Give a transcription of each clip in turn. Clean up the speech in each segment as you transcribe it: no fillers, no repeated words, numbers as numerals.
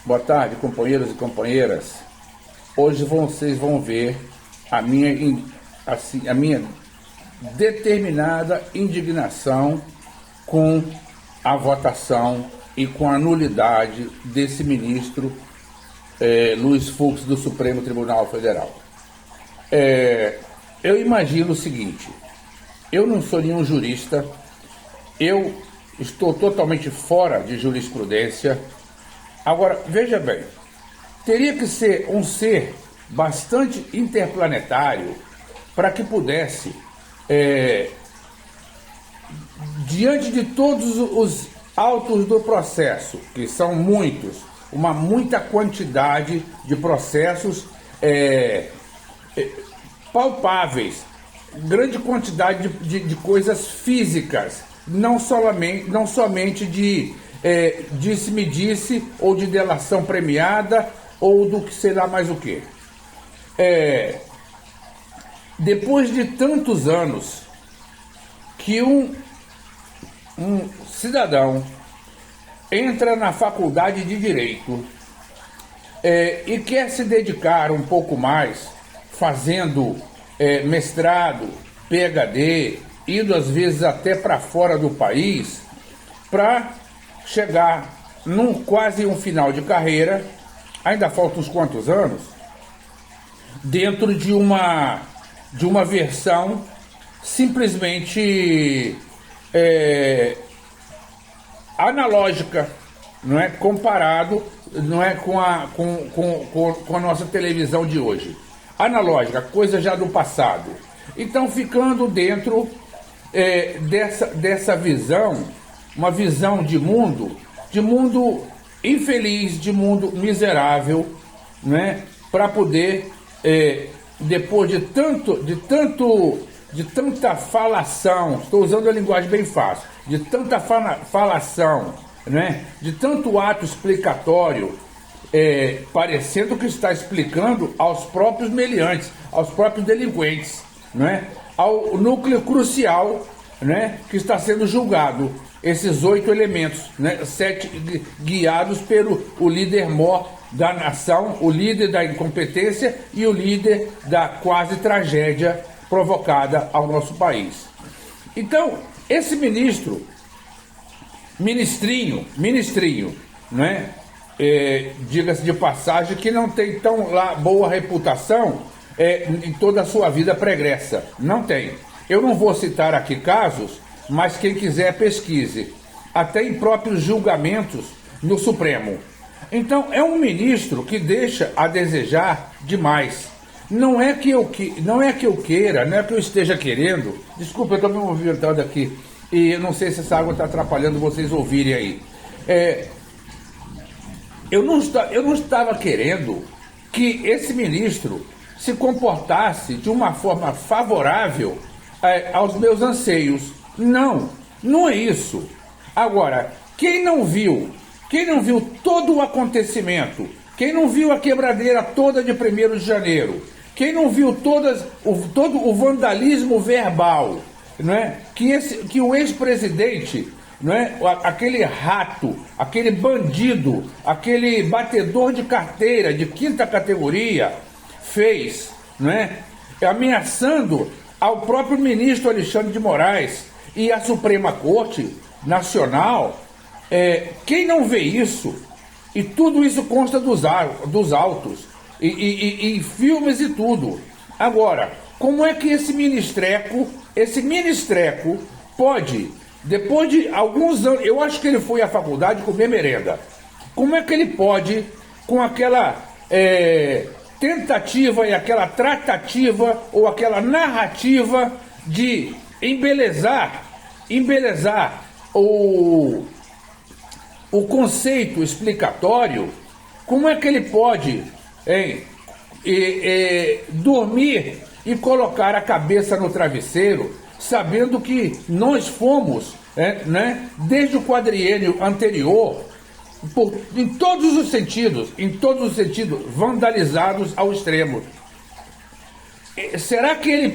Boa tarde, companheiros e companheiras. Hoje vocês vão ver a minha determinada indignação com a votação e com a nulidade desse ministro Luiz Fux do Supremo Tribunal Federal. Eu imagino o seguinte: eu não sou nenhum jurista, eu estou totalmente fora de jurisprudência. Agora, veja bem, teria que ser um ser bastante interplanetário para que pudesse, diante de todos os autos do processo, que são muitos, muita quantidade de processos palpáveis, grande quantidade de coisas físicas, não somente de disse-me-disse, ou de delação premiada, ou do que sei lá mais o que. Depois de tantos anos que um cidadão entra na faculdade de Direito e quer se dedicar um pouco mais, fazendo mestrado, PhD, indo às vezes até para fora do país, para chegar num quase um final de carreira, ainda faltam uns quantos anos, dentro de uma versão simplesmente analógica, não é, comparado, não é, com a nossa televisão de hoje. Analógica, coisa já do passado. Então, ficando dentro dessa visão, uma visão de mundo infeliz, de mundo miserável, né? Para poder, depois de tanta falação, estou usando a linguagem bem fácil, de tanta falação, né? De tanto ato explicatório, parecendo que está explicando aos próprios meliantes, aos próprios delinquentes, né? Ao núcleo crucial, né? Que está sendo julgado. Esses 8 elementos, né? 7 guiados pelo líder mor da nação, o líder da incompetência e o líder da quase tragédia provocada ao nosso país. Então, esse ministrinho, né? Diga-se de passagem que não tem tão boa reputação em toda a sua vida pregressa. Não tem. Eu não vou citar aqui casos, mas quem quiser pesquise, até em próprios julgamentos no Supremo. Então, é um ministro que deixa a desejar demais. Não é que eu queira, não é que eu esteja querendo. Desculpa, eu estou me movimentando aqui e eu não sei se essa água está atrapalhando vocês ouvirem aí. Eu não estava querendo que esse ministro se comportasse de uma forma favorável aos meus anseios. Não é isso. Agora, quem não viu todo o acontecimento, quem não viu a quebradeira toda de 1º de janeiro, quem não viu todo o vandalismo verbal, não é? Que o ex-presidente, não é? Aquele rato, aquele bandido, aquele batedor de carteira de 5ª categoria fez, não é? Ameaçando ao próprio ministro Alexandre de Moraes e à Suprema Corte Nacional. Quem não vê isso, e tudo isso consta dos autos, e filmes e tudo. Agora, como é que esse ministreco pode, depois de alguns anos, eu acho que ele foi à faculdade comer merenda, como é que ele pode, com aquela tentativa e aquela tratativa ou aquela narrativa de embelezar o conceito explicatório, como é que ele pode dormir e colocar a cabeça no travesseiro, sabendo que nós fomos, né, desde o quadriênio anterior, em todos os sentidos, vandalizados ao extremo. Será que ele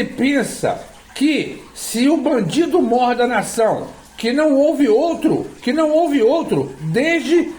pensa que se o bandido mor da nação, que não houve outro desde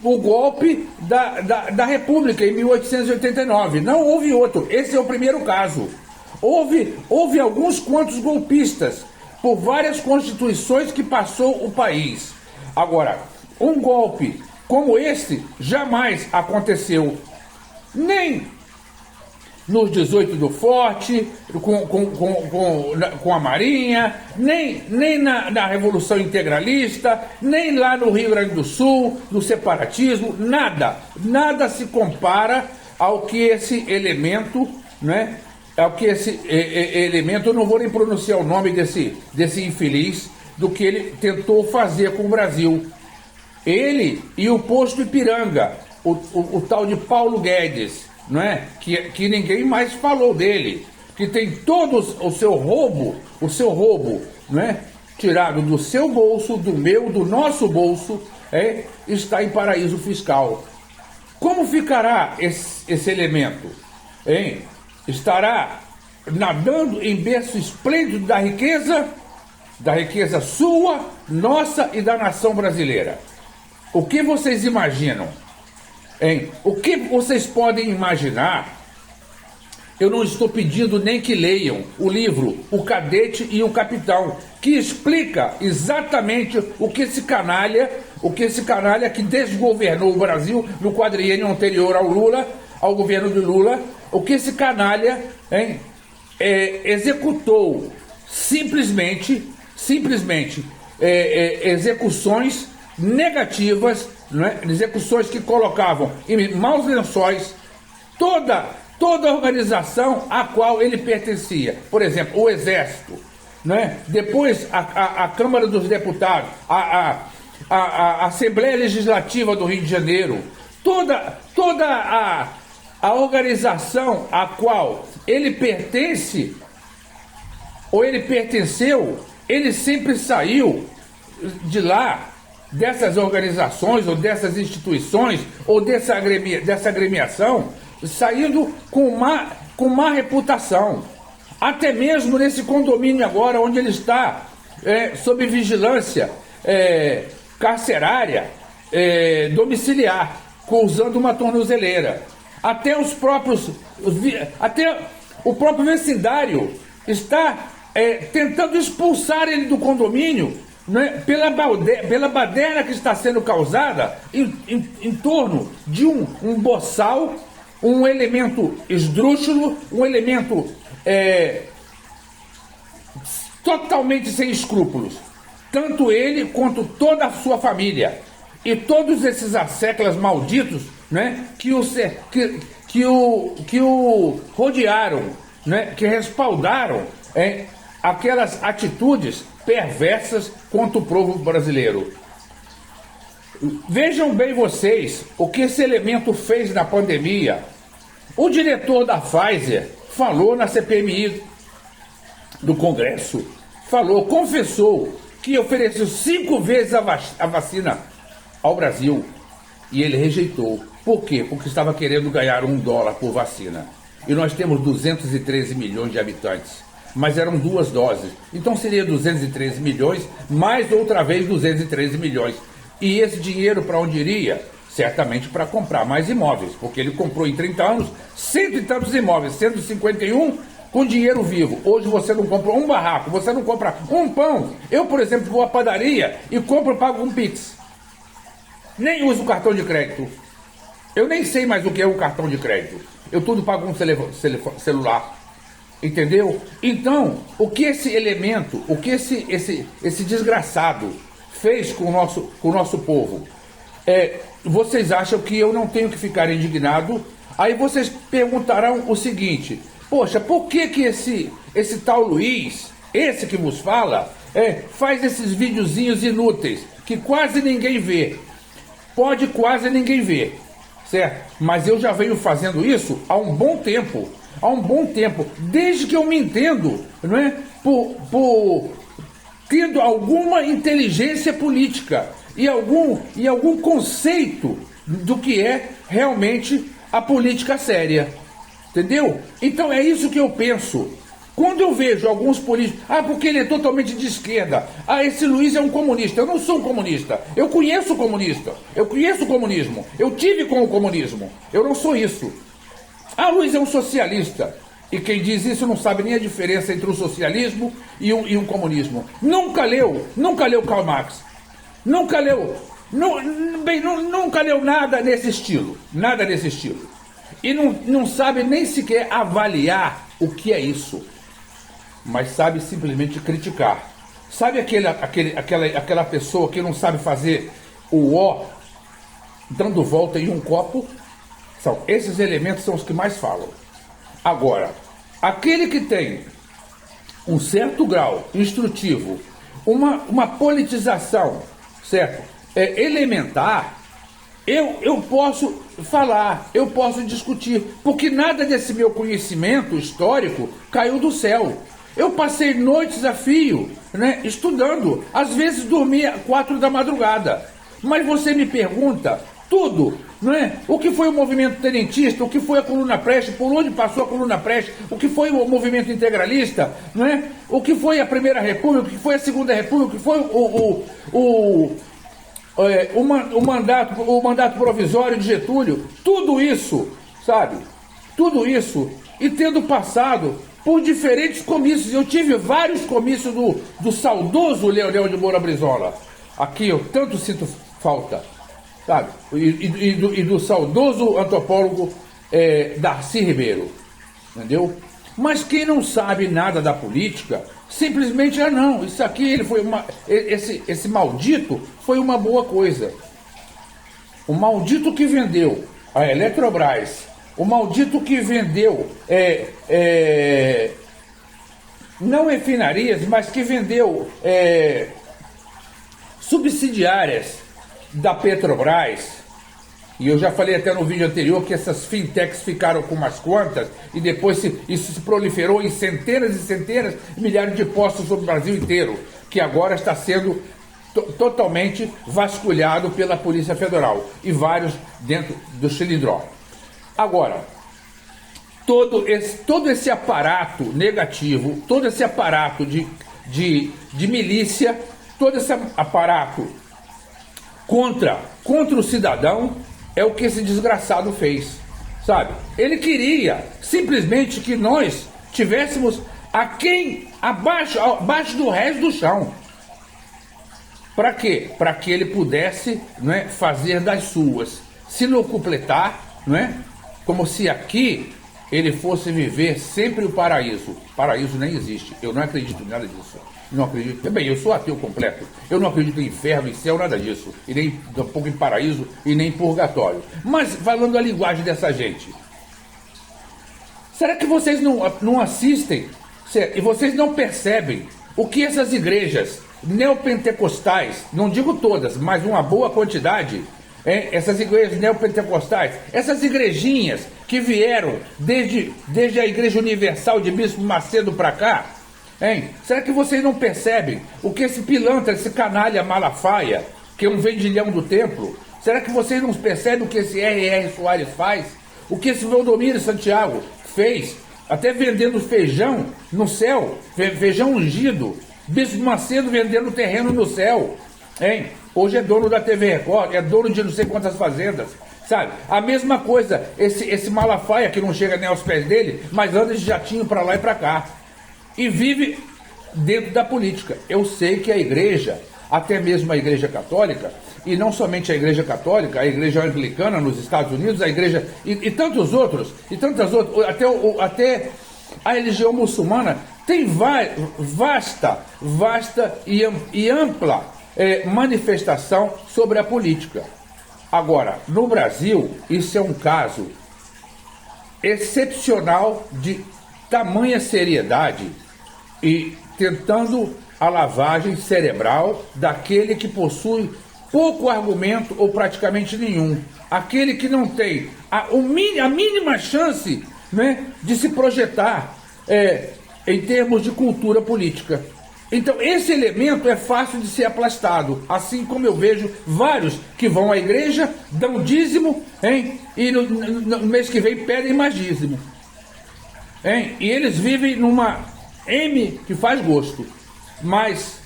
o golpe da República em 1889. Não houve outro. Esse é o primeiro caso. Houve alguns quantos golpistas por várias constituições que passou o país. Agora, um golpe como esse jamais aconteceu. Nem nos 18 do Forte, com a Marinha, nem na Revolução Integralista, nem lá no Rio Grande do Sul, no separatismo, nada se compara ao que esse elemento, né? Ao que esse elemento, eu não vou nem pronunciar o nome desse infeliz, do que ele tentou fazer com o Brasil. Ele e o posto Ipiranga, o tal de Paulo Guedes, não é? Que ninguém mais falou dele, que tem todo o seu roubo, não é? Tirado do seu bolso, do meu, do nosso bolso, está em paraíso fiscal. Como ficará esse elemento? Hein? Estará nadando em berço esplêndido da riqueza sua, nossa e da nação brasileira. O que vocês imaginam? Hein? O que vocês podem imaginar? Eu não estou pedindo nem que leiam o livro O Cadete e o Capitão, que explica exatamente o que esse canalha que desgovernou o Brasil no quadriênio anterior ao governo de Lula, o que esse canalha executou simplesmente execuções negativas, né? Execuções que colocavam em maus lençóis toda a organização a qual ele pertencia. Por exemplo, o Exército, né? Depois a Câmara dos Deputados, a Assembleia Legislativa do Rio de Janeiro, toda a organização a qual ele pertence, ou ele pertenceu, ele sempre saiu de lá, dessas organizações, ou dessas instituições, ou dessa agremiação, saindo com má reputação. Até mesmo nesse condomínio agora, onde ele está sob vigilância carcerária, domiciliar, usando uma tornozeleira. Até o próprio vecindário está tentando expulsar ele do condomínio, né, pela baderna que está sendo causada em torno de um boçal, um elemento esdrúxulo, um elemento totalmente sem escrúpulos. Tanto ele quanto toda a sua família. E todos esses asseclas malditos, né, que o rodearam, né, que respaldaram aquelas atitudes perversas contra o povo brasileiro. Vejam bem vocês o que esse elemento fez na pandemia. O diretor da Pfizer falou na CPMI do Congresso, confessou que ofereceu 5 vezes a vacina ao Brasil e ele rejeitou. Por quê? Porque estava querendo ganhar $1 por vacina. E nós temos 213 milhões de habitantes. Mas eram 2 doses. Então seria 213 milhões, mais outra vez 213 milhões. E esse dinheiro para onde iria? Certamente para comprar mais imóveis, porque ele comprou em 30 anos 100 e tantos imóveis, 151 com dinheiro vivo. Hoje você não compra um barraco, você não compra um pão. Eu, por exemplo, vou à padaria e compro e pago um Pix. Nem uso cartão de crédito. Eu nem sei mais o que é um cartão de crédito. Eu tudo pago um celular. Entendeu? Então, o que esse elemento, o que esse desgraçado fez com o nosso povo? Vocês acham que eu não tenho que ficar indignado? Aí vocês perguntarão o seguinte: poxa, por que esse tal Luiz, esse que vos fala, faz esses videozinhos inúteis que quase ninguém vê? Pode quase ninguém ver, certo? Mas eu já venho fazendo isso há um bom tempo. Desde que eu me entendo, não é? Por tendo alguma inteligência política e algum conceito do que é realmente a política séria. Entendeu? Então é isso que eu penso. Quando eu vejo alguns políticos, porque ele é totalmente de esquerda, esse Luiz é um comunista. Eu não sou um comunista, eu conheço o comunista, eu conheço o comunismo, eu tive com o comunismo, eu não sou isso. Luiz é um socialista, e quem diz isso não sabe nem a diferença entre o socialismo e um comunismo. Nunca leu Karl Marx, nunca leu nada nesse estilo, e não sabe nem sequer avaliar o que é isso, mas sabe simplesmente criticar. Sabe aquela pessoa que não sabe fazer o O dando volta em um copo? Esses elementos são os que mais falam. Agora, aquele que tem um certo grau instrutivo, uma politização, certo? Elementar, eu posso falar, eu posso discutir, porque nada desse meu conhecimento histórico caiu do céu. Eu passei noites a fio, né, estudando, às vezes dormia 4 da madrugada. Mas você me pergunta tudo, não é? O que foi o movimento tenentista, o que foi a Coluna Prestes, por onde passou a Coluna Prestes, o que foi o movimento integralista, não é? O que foi a Primeira República, o que foi a Segunda República, o que foi o mandato provisório de Getúlio, tudo isso, sabe? Tudo isso, e tendo passado por diferentes comícios. Eu tive vários comícios do saudoso Leonel de Moura Brizola. Aqui eu tanto sinto falta, sabe? E do saudoso antropólogo Darcy Ribeiro, entendeu? Mas quem não sabe nada da política, simplesmente, não, isso aqui esse maldito foi uma boa coisa. O maldito que vendeu a Eletrobras, o maldito que vendeu não refinarias, mas que vendeu subsidiárias da Petrobras, e eu já falei até no vídeo anterior que essas fintechs ficaram com umas quantas, e depois isso se proliferou em centenas e centenas, milhares de postos sobre o Brasil inteiro, que agora está sendo totalmente vasculhado pela Polícia Federal, e vários dentro do Xilindró. Agora, todo esse aparato negativo, todo esse aparato de milícia, todo esse aparato contra o cidadão, é o que esse desgraçado fez, sabe? Ele queria simplesmente que nós tivéssemos abaixo do resto do chão. Para quê? Para que ele pudesse, não é, fazer das suas, se locupletar, não é? Como se aqui ele fosse viver sempre o paraíso. Paraíso nem existe, eu não acredito em nada disso. Não acredito. Bem, eu sou ateu completo. Eu não acredito em inferno, em céu, nada disso. E nem tampouco em paraíso e nem em purgatório. Mas falando a linguagem dessa gente, será que vocês não assistem e vocês não percebem o que essas igrejas neopentecostais, não digo todas, mas uma boa quantidade, essas igrejas neopentecostais, essas igrejinhas que vieram desde a Igreja Universal de Bispo Macedo para cá, será que vocês não percebem o que esse pilantra, esse canalha Malafaia, que é um vendilhão do templo, será que vocês não percebem o que esse R.R. Soares faz? O que esse Valdomiro Santiago fez? Até vendendo feijão no céu, feijão ungido, Bispo Macedo vendendo terreno no céu, Hoje é dono da TV Record, é dono de não sei quantas fazendas, sabe? A mesma coisa, esse Malafaia que não chega nem aos pés dele, mas anda de jatinho para lá e para cá. E vive dentro da política. Eu sei que a igreja, até mesmo a igreja católica, e não somente a igreja católica, a igreja anglicana nos Estados Unidos, a igreja e tantos outros, até a religião muçulmana tem vasta e ampla manifestação sobre a política. Agora, no Brasil, isso é um caso excepcional de tamanha seriedade e tentando a lavagem cerebral daquele que possui pouco argumento ou praticamente nenhum. Aquele que não tem a mínima chance, né, de se projetar em termos de cultura política. Então, esse elemento é fácil de ser aplastado, assim como eu vejo vários que vão à igreja, dão dízimo, e no mês que vem pedem mais dízimo. E eles vivem M que faz gosto, mas,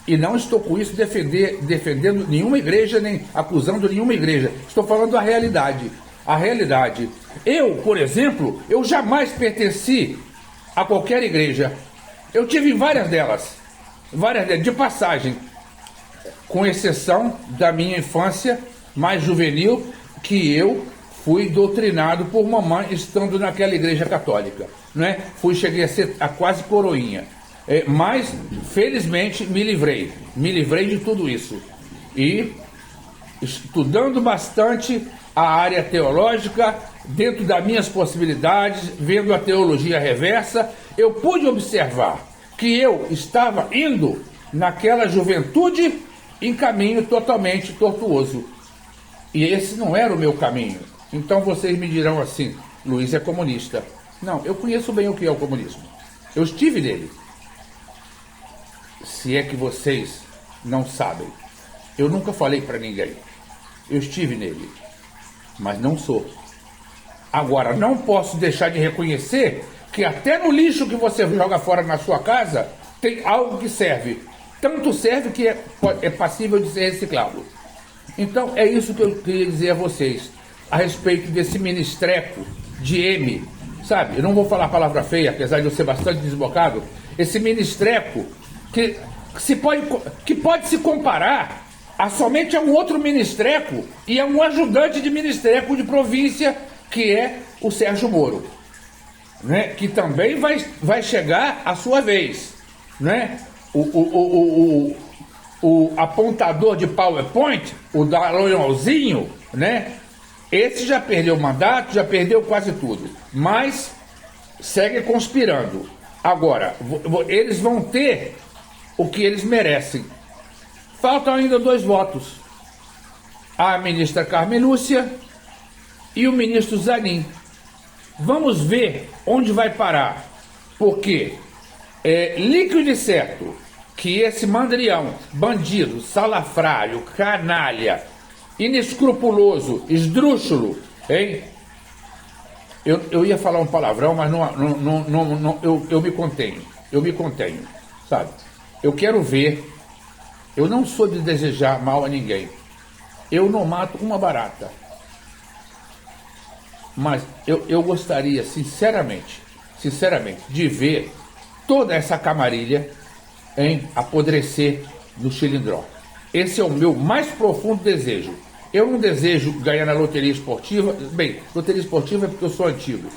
e não estou com isso defendendo nenhuma igreja, nem acusando nenhuma igreja, estou falando a realidade. A realidade. Eu, por exemplo, eu jamais pertenci a qualquer igreja. Eu tive em várias delas, de passagem, com exceção da minha infância mais juvenil, que eu fui doutrinado por mamãe estando naquela igreja católica, né? Cheguei a ser a quase coroinha, mas felizmente me livrei de tudo isso, e estudando bastante a área teológica, dentro das minhas possibilidades, vendo a teologia reversa, eu pude observar que eu estava indo naquela juventude em caminho totalmente tortuoso. E esse não era o meu caminho. Então vocês me dirão assim: Luiz é comunista. Não, eu conheço bem o que é o comunismo. Eu estive nele. Se é que vocês não sabem. Eu nunca falei para ninguém. Eu estive nele. Mas não sou. Agora, não posso deixar de reconhecer que até no lixo que você joga fora na sua casa, tem algo que serve. Tanto serve que é passível de ser reciclado. Então, é isso que eu queria dizer a vocês, a respeito desse ministreco de M, sabe? Eu não vou falar a palavra feia, apesar de eu ser bastante desbocado. Esse ministreco que pode se comparar somente a um outro ministreco e a um ajudante de ministreco de província, que é o Sérgio Moro, né? Que também vai chegar a sua vez, né? O apontador de PowerPoint, o Daronalzinho, né? Esse já perdeu o mandato, já perdeu quase tudo, mas segue conspirando. Agora, eles vão ter o que eles merecem. Faltam ainda 2 votos. A ministra Carmen Lúcia e o ministro Zanin. Vamos ver onde vai parar. Porque líquido e certo que esse mandrião, bandido, salafrário, canalha, inescrupuloso, esdrúxulo, hein? Eu ia falar um palavrão, mas eu me contenho, sabe? Eu quero ver. Eu não sou de desejar mal a ninguém. Eu não mato uma barata. Mas eu gostaria, sinceramente, de ver toda essa camarilha apodrecer no Chilindró. Esse é o meu mais profundo desejo. Eu não desejo ganhar na loteria esportiva. Bem, loteria esportiva é porque eu sou antigo.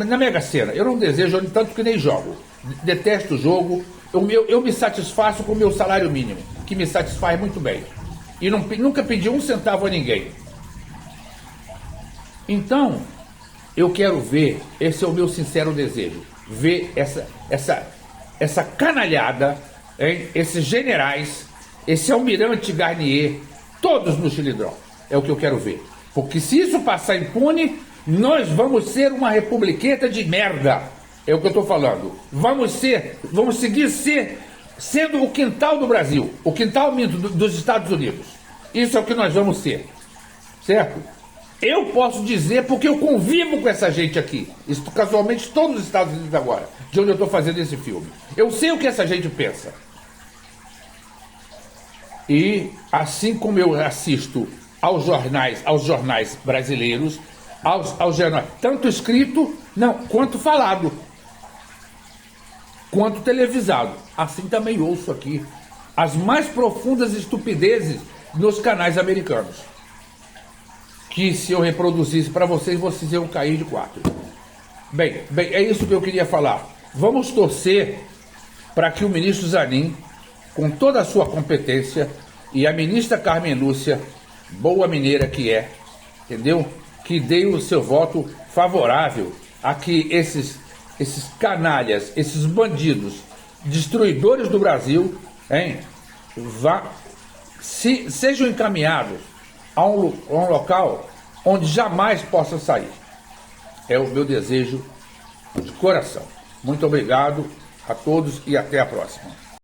Na Mega Sena, eu não desejo, tanto que nem jogo. Detesto o jogo. Eu me satisfaço com o meu salário mínimo, que me satisfaz muito bem. E nunca pedi 1 centavo a ninguém. Então, eu quero ver, esse é o meu sincero desejo, ver essa canalhada, esses generais, esse almirante Garnier, todos no Chilindró. É o que eu quero ver. Porque se isso passar impune, nós vamos ser uma republiqueta de merda. É o que eu estou falando. Vamos seguir sendo o quintal do Brasil, o quintal dos Estados Unidos. Isso é o que nós vamos ser. Certo? Eu posso dizer porque eu convivo com essa gente aqui. Casualmente todos os Estados Unidos agora, de onde eu estou fazendo esse filme. Eu sei o que essa gente pensa. E assim como eu assisto aos jornais brasileiros, aos jornais, tanto escrito, quanto falado, quanto televisado. Assim também ouço aqui as mais profundas estupidezes nos canais americanos. Que se eu reproduzisse para vocês iam cair de 4. Bem, é isso que eu queria falar. Vamos torcer para que o ministro Zanin, com toda a sua competência, e a ministra Carmen Lúcia, boa mineira que é, entendeu? Que dê o seu voto favorável a que esses canalhas, esses bandidos, destruidores do Brasil, sejam encaminhados a um local onde jamais possam sair. É o meu desejo de coração. Muito obrigado a todos e até a próxima.